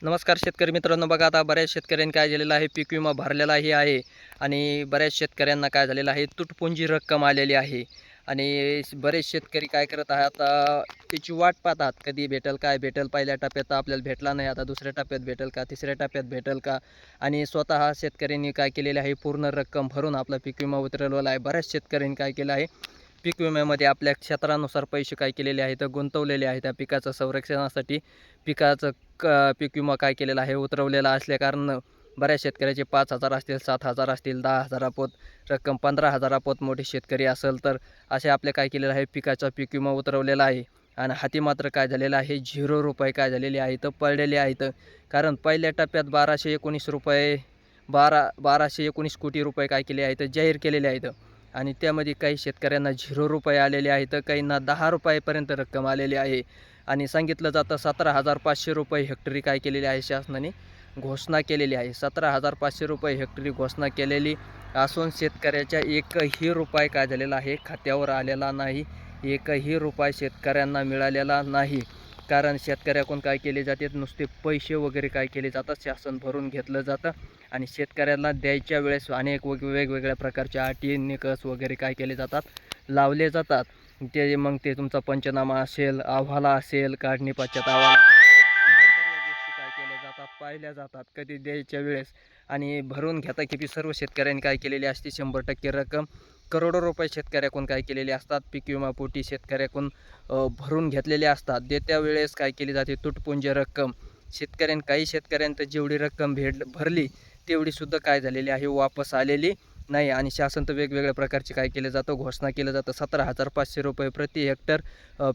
नमस्कार शेतकरी मित्रांनो, बघा आता बऱ्याच शेतकऱ्यांनी काय झालेलं आहे, पीक विमा भरलेलाही आहे आणि बऱ्याच शेतकऱ्यांना काय झालेलं आहे, तुटपुंजी रक्कम आलेली आहे. आणि बरेच शेतकरी काय करत आहेत, आता त्याची वाट पाहतात, कधी भेटेल, काय भेटेल. पहिल्या टप्प्यात आपल्याला भेटला नाही, आता दुसऱ्या टप्प्यात भेटेल का, तिसऱ्या टप्प्यात भेटेल का. आणि स्वतः शेतकऱ्यांनी काय केलेले आहे, पूर्ण रक्कम भरून आपला पीक विमा उतरवलेला आहे. बऱ्याच शेतकऱ्यांनी काय केलं आहे, पीक विम्यामध्ये आपल्या क्षेत्रानुसार पैसे काय केलेले आहेत, गुंतवलेले आहेत. त्या पिकाचं संरक्षणासाठी पिकाचं पीक विमा काय केलेला आहे, उतरवलेला असल्याकारणानं बऱ्याच शेतकऱ्याचे 5,000 असतील, 7,000 असतील, 10,000 पोत रक्कम, 15,000 पोत मोठे शेतकरी असेल तर असे आपले काय केलेलं आहे, पिकाचा पीक विमा उतरवलेला आहे. आणि हाती मात्र काय झालेलं आहे, ₹0 काय झालेले आहेत, पडलेले आहेत. कारण पहिल्या टप्प्यात 1,219 रुपये 1,219 कोटी रुपये काय केले आहेत, जाहीर केलेले आहेत. आणि त्यामध्ये काही शेतकऱ्यांना ₹0 आलेले आहेत, काहींना ₹10 रक्कम आलेली आहे. आणि सांगितलं जातं 17,500 रुपये हेक्टरी काय केलेली आहे, शासनाने घोषणा केलेली आहे. 17,500 रुपये हेक्टरी घोषणा केलेली असून शेतकऱ्याच्या एकही रुपये काय झालेला आहे, खात्यावर आलेला नाही. एकही रुपये शेतकऱ्यांना मिळालेला नाही. कारण शेतकऱ्याकडून काय केले जाते, नुसते पैसे वगैरे काय केले जातात, शासन भरून घेतलं जातं. आणि शेतकऱ्यांना द्यायच्या वेळेस अनेक वेगवेगळ्या प्रकारचे अटी निकष वगैरे काय केले जातात, लावले जातात. मग ते तुमचा पंचनामा असेल, अहवाला असेल, काढणी पश्चात अहवाल, सर्व गोष्टी काय केल्या जातात, पाहिल्या जातात कधी द्यायच्या वेळेस. आणि भरून घेता की सर्व शेतकऱ्यांनी काय केलेली असते, 100% रक्कम करोडो रुपये शेतकऱ्याकडून काय केलेले असतात, पीक विमा पोटी शेतकऱ्याकडून भरून घेतलेले असतात. देत्या वेळेस काय केली जाते, तुटपुंजी रक्कम काही शेतकऱ्यांनी जेवढी रक्कम भरली तेवढीसुद्धा काय झालेली आहे, वापस आलेली नाही. आणि शासन तर वेगवेगळ्या प्रकारचे काय केलं जातं, घोषणा केलं जातं. 17,500 रुपये प्रति हेक्टर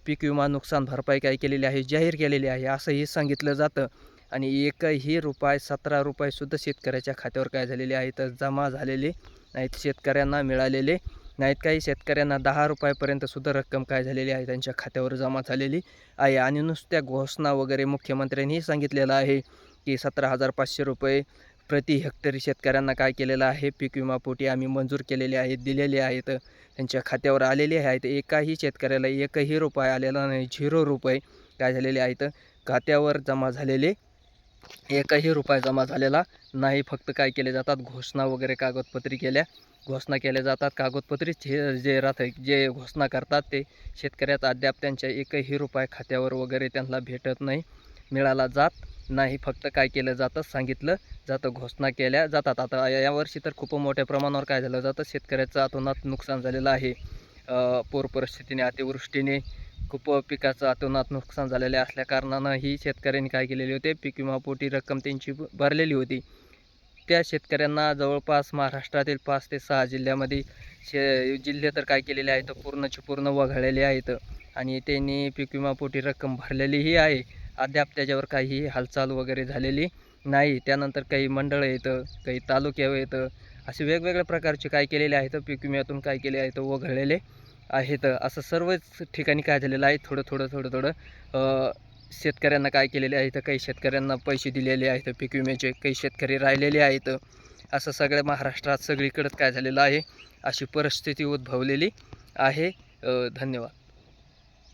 पीक विमा नुकसान भरपाई काय केलेली आहे, जाहीर केलेली आहे, असंही सांगितलं जातं. आणि एकही रुपये, ₹17 शेतकऱ्याच्या खात्यावर काय झालेले आहेत, जमा झालेले नाहीत, शेतकऱ्यांना मिळालेले नाहीत. काही शेतकऱ्यांना ₹10 सुद्धा रक्कम काय झालेली आहे, त्यांच्या खात्यावर जमा झालेली आहे. आणि नुसत्या घोषणा वगैरे मुख्यमंत्र्यांनी सांगितलेलं आहे की 17,500 रुपये प्रति हेक्टरी शेतकऱ्यांना काय केलेलं आहे, पीक विमा पोटी आम्ही मंजूर केलेले आहेत, दिलेले आहेत, त्यांच्या खात्यावर आलेले आहेत. एकाही शेतकऱ्याला एकही रुपये आलेला नाही, ₹0 काय झालेले आहेत, खात्यावर जमा झालेले एकही रुपया जमा झालेला नाही. फक्त काय केले जातात, घोषणा वगैरे घोषणा केल्या जातात. कागदपत्री जे राहतं, जे घोषणा करतात ते शेतकऱ्यात अद्याप त्यांच्या एकही रुपये खात्यावर वगैरे त्यांना भेटत नाही, मिळाला जात नाही. फक्त काय केलं जातं, सांगितलं जातं, घोषणा केल्या जातात. आता यावर्षी तर खूप मोठ्या प्रमाणावर काय झालं जातं, शेतकऱ्याचं अतोनात नुकसान झालेलं आहे. पूर परिस्थितीने, अतिवृष्टीने खूप पिकाचं अतोनात नुकसान झालेले असल्या कारणानं ही शेतकऱ्यांनी काय केलेली होते, पीक विमा पोटी रक्कम त्यांची भरलेली होती. त्या शेतकऱ्यांना जवळपास महाराष्ट्रातील 5 ते 6 जिल्ह्यामध्ये जिल्हे तर काय केलेले आहेत, पूर्णचे पूर्ण वगळलेले आहेत. आणि त्यांनी पीक विमा पोटी रक्कम भरलेलीही आहे. अद्याप त्याच्यावर काही हालचाल वगैरे झालेली नाही. त्यानंतर काही मंडळं येतं, काही तालुके येतं, असे वेगवेगळ्या प्रकारचे काय केलेले आहेत, पीक विम्यातून काय केले आहेत, वगळलेले आहेत. असं सर्वच ठिकाणी काय झालेलं आहे, थोडं शेतकऱ्यांना काय केलेले आहेत, काही शेतकऱ्यांना पैसे दिलेले आहेत पीक विम्याचे, काही शेतकरी राहिलेले आहेत. असं सगळ्या महाराष्ट्रात सगळीकडंच काय झालेलं आहे, अशी परिस्थिती उद्भवलेली आहे. धन्यवाद.